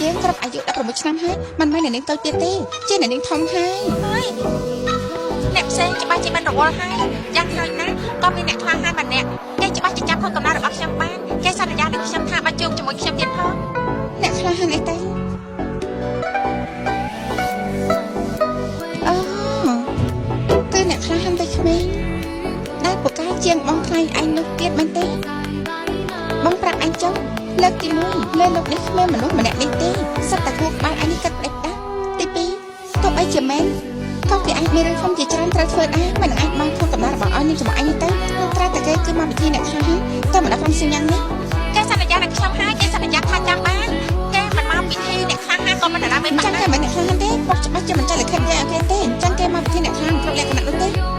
យើងគ្រប់អាយុ16ឆ្នាំហើយមិនមែនអ្នកនាងតូចទៀតទេជាអ្នកនាងធំហើយអ្នកផ្សេងច្បាស់ជាបានរវល់ហើយយ៉ាងហោចណាស់ក៏មានអ្នកខ្លាំងហើយម្នាក់គេច្បាស់ជាចាំផងកំណត់របស់ខ្ញុំបានគេសន្យានឹងខ្ញុំថាបើជួបជាមួយខ្ញុំទៀតផងអ្នកខ្លាំងហើយអីទេអូគឺអ្នកខ្លាំងហើយតែក្មេងដែលពូកែជាងបងថ្លៃឯងនោះទៀតមែនទេបងប្រាប់អញចុះលើកទី1លើលោកនេះគ្មានមនុស្សម្នាក់នេះទេសត្វតែគូក្បាលអញនេះគិតផ្ដេចដាស់ទី2ទោះបីជាមែនក៏គេអាចមានរឿងខ្ញុំជាច្រើនត្រូវធ្វើដែរមិនអាចបានខុសកំណត់របស់អញនេះជាមួយអញនេះទៅត្រូវតែគេគឺមកវិធីអ្នកខ្លាំងហើយតែមិនដល់ក្នុងសញ្ញានេះគេសន្យានឹងខ្ញុំហើយគេសន្យាថាចាំបានគេមិនមកពិធីអ្នកខ្លាំងណាស់ក៏មិនដល់បានអញ្ចឹងគេមិនអ្នកខ្លាំងទេគាត់ច្បាស់ជាមិនចេះលិខិតយ៉ាងគេទេអញ្ចឹងគេមកពិធីអ្នកខ្លាំងគ្រប់លក្ខណៈនោះទេ